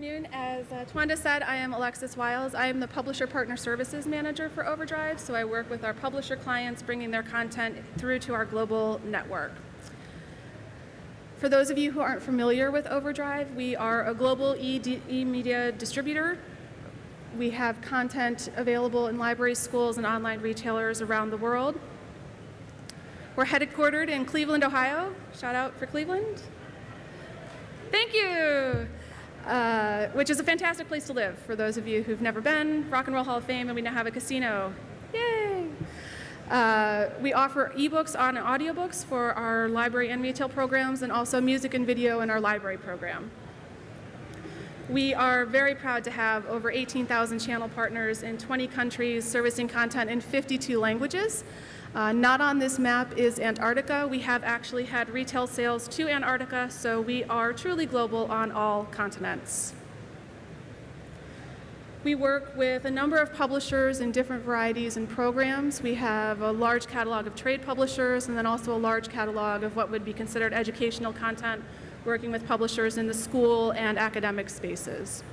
Afternoon. As Twanda said, I am Alexis Wiles. I am the Publisher Partner Services Manager for OverDrive, so I work with our publisher clients bringing their content through to our global network. For those of you who aren't familiar with OverDrive, we are a global e-media distributor. We have content available in libraries, schools, and online retailers around the world. We're headquartered in Cleveland, Ohio. Shout out for Cleveland. Thank you. Which is a fantastic place to live for those of you who've never been. Rock and Roll Hall of Fame, and we now have a casino. Yay! We offer ebooks and audiobooks for our library and retail programs, and also music and video in our library program. We are very proud to have over 18,000 channel partners in 20 countries servicing content in 52 languages. Not on this map is Antarctica. We have actually had retail sales to Antarctica, so we are truly global on all continents. We work with a number of publishers in different varieties and programs. We have a large catalog of trade publishers and then also a large catalog of what would be considered educational content, working with publishers in the school and academic spaces.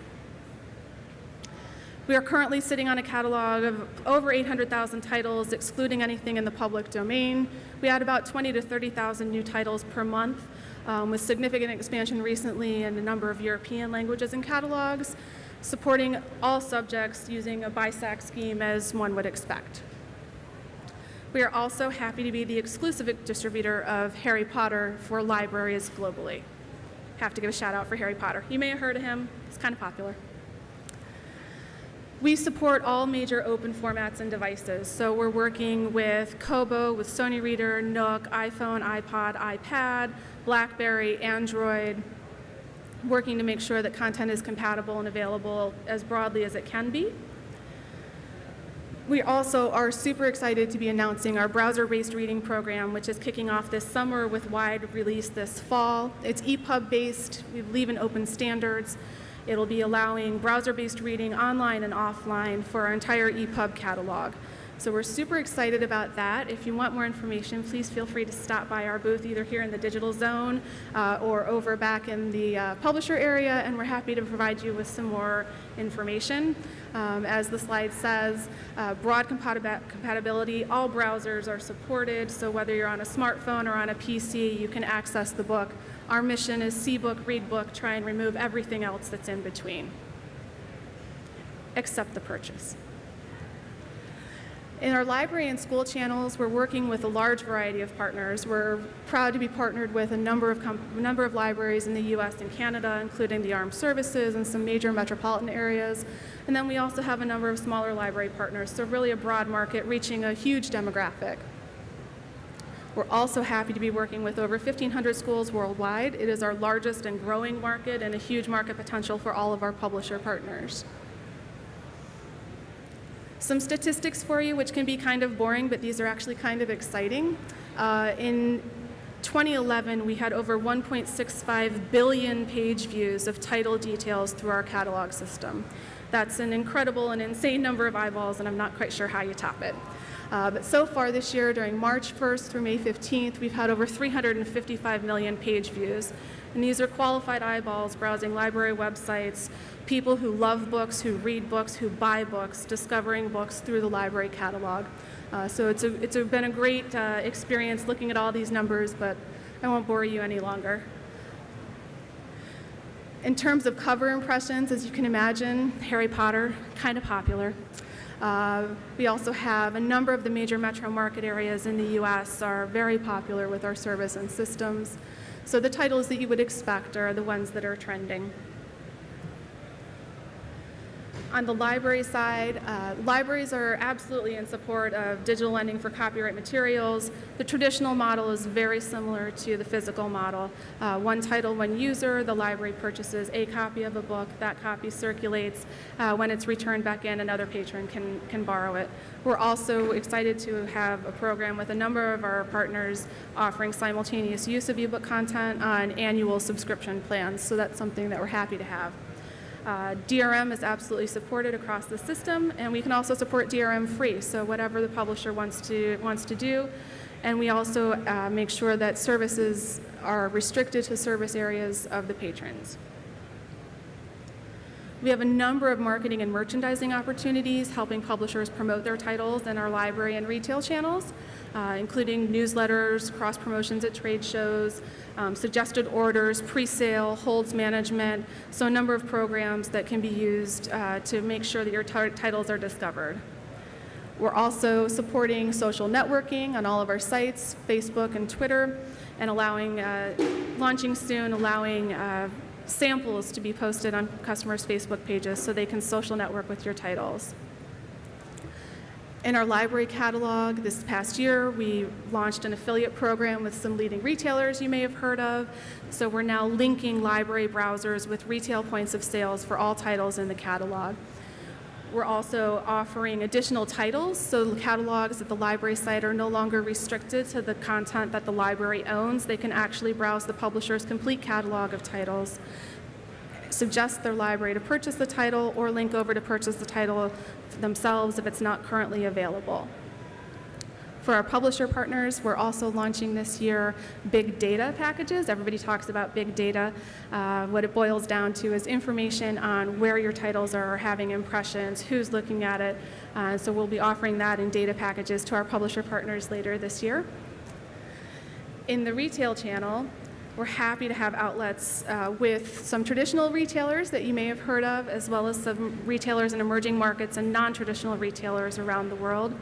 We are currently sitting on a catalog of over 800,000 titles, excluding anything in the public domain. We add about 20 to 30,000 new titles per month, with significant expansion recently in a number of European languages and catalogs, supporting all subjects using a BISAC scheme as one would expect. We are also happy to be the exclusive distributor of Harry Potter for libraries globally. Have to give a shout out for Harry Potter. You may have heard of him. It's kind of popular. We support all major open formats and devices. So we're working with Kobo, with Sony Reader, Nook, iPhone, iPod, iPad, BlackBerry, Android, working to make sure that content is compatible and available as broadly as it can be. We also are super excited to be announcing our browser-based reading program, which is kicking off this summer with wide release this fall. It's EPUB-based. We believe in open standards. It'll be allowing browser-based reading online and offline for our entire EPUB catalog. So we're super excited about that. If you want more information, please feel free to stop by our booth either here in the digital zone or over back in the publisher area, and we're happy to provide you with some more information. As the slide says, broad compatibility, all browsers are supported, so whether you're on a smartphone or on a PC, you can access the book. Our mission is see book, read book, try and remove everything else that's in between, except the purchase. In our library and school channels, we're working with a large variety of partners. We're proud to be partnered with a number of libraries in the US and Canada, including the armed services and some major metropolitan areas. And then we also have a number of smaller library partners, so really a broad market reaching a huge demographic. We're also happy to be working with over 1,500 schools worldwide. It is our largest and growing market and a huge market potential for all of our publisher partners. Some statistics for you, which can be kind of boring, but these are actually kind of exciting. In 2011, we had over 1.65 billion page views of title details through our catalog system. That's an incredible and insane number of eyeballs, and I'm not quite sure how you top it. But so far this year, during March 1st through May 15th, we've had over 355 million page views. And these are qualified eyeballs browsing library websites, people who love books, who read books, who buy books, discovering books through the library catalog. So it's been a great experience looking at all these numbers, but I won't bore you any longer. In terms of cover impressions, as you can imagine, Harry Potter, kind of popular. We also have a number of the major metro market areas in the US are very popular with our service and systems. So the titles that you would expect are the ones that are trending. On the library side, libraries are absolutely in support of digital lending for copyright materials. The traditional model is very similar to the physical model. One title, one user, the library purchases a copy of a book, that copy circulates. When it's returned back in, another patron can borrow it. We're also excited to have a program with a number of our partners offering simultaneous use of ebook content on annual subscription plans, so that's something that we're happy to have. DRM is absolutely supported across the system, and we can also support DRM free, so whatever the publisher wants to do. And we also make sure that services are restricted to service areas of the patrons. We have a number of marketing and merchandising opportunities helping publishers promote their titles in our library and retail channels, including newsletters, cross-promotions at trade shows, suggested orders, pre-sale, holds management, so a number of programs that can be used to make sure that your titles are discovered. We're also supporting social networking on all of our sites, Facebook and Twitter, and launching soon, allowing samples to be posted on customers' Facebook pages so they can social network with your titles. In our library catalog this past year, we launched an affiliate program with some leading retailers you may have heard of. So we're now linking library browsers with retail points of sales for all titles in the catalog. We're also offering additional titles, so the catalogs at the library site are no longer restricted to the content that the library owns. They can actually browse the publisher's complete catalog of titles, suggest their library to purchase the title, or link over to purchase the title themselves if it's not currently available. For our publisher partners, we're also launching this year big data packages. Everybody talks about big data. What it boils down to is information on where your titles are having impressions, who's looking at it. So we'll be offering that in data packages to our publisher partners later this year. In the retail channel, we're happy to have outlets with some traditional retailers that you may have heard of, as well as some retailers in emerging markets and non-traditional retailers around the world.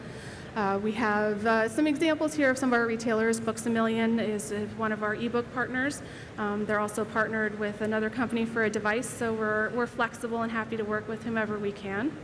We have some examples here of some of our retailers. Books A Million is one of our eBook partners. They're also partnered with another company for a device, so we're flexible and happy to work with whomever we can.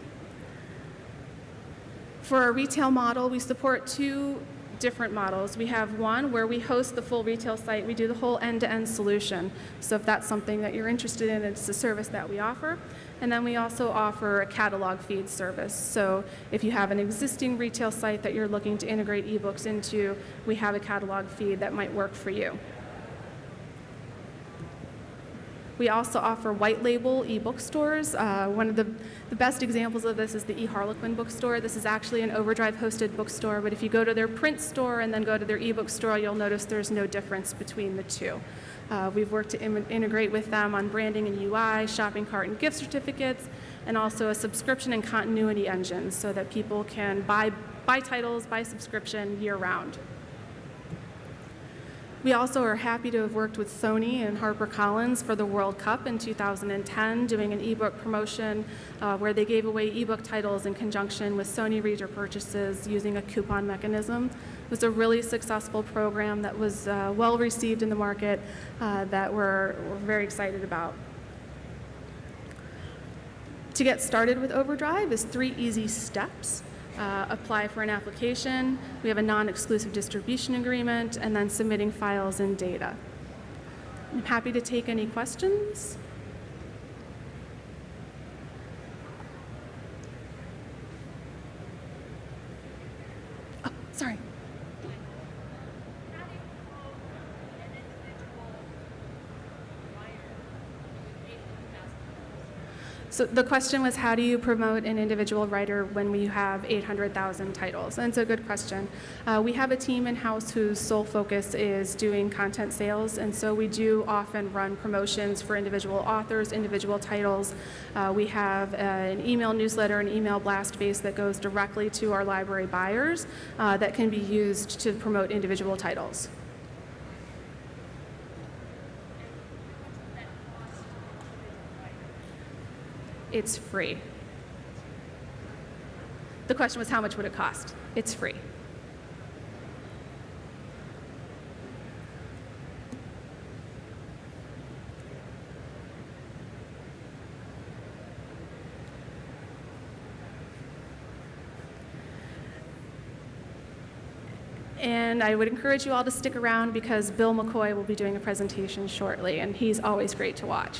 For our retail model, we support two different models. We have one where we host the full retail site. We do the whole end-to-end solution. So if that's something that you're interested in, it's a service that we offer. And then we also offer a catalog feed service. So if you have an existing retail site that you're looking to integrate ebooks into, we have a catalog feed that might work for you. We also offer white label ebook stores. One of the best examples of this is the eHarlequin bookstore. This is actually an OverDrive hosted bookstore, but if you go to their print store and then go to their ebook store, you'll notice there's no difference between the two. We've worked to integrate with them on branding and UI, shopping cart and gift certificates, and also a subscription and continuity engine so that people can buy titles by subscription year-round. We also are happy to have worked with Sony and HarperCollins for the World Cup in 2010, doing an ebook promotion where they gave away ebook titles in conjunction with Sony reader purchases using a coupon mechanism. It was a really successful program that was well received in the market that we're very excited about. To get started with OverDrive is 3 easy steps. Apply for an application, we have a non-exclusive distribution agreement, and then submitting files and data. I'm happy to take any questions. Oh, sorry. So the question was, how do you promote an individual writer when we have 800,000 titles? And it's a good question. We have a team in-house whose sole focus is doing content sales, and so we do often run promotions for individual authors, individual titles. We have an email newsletter, an email blast base that goes directly to our library buyers that can be used to promote individual titles. It's free. The question was, how much would it cost? It's free. And I would encourage you all to stick around because Bill McCoy will be doing a presentation shortly, and he's always great to watch.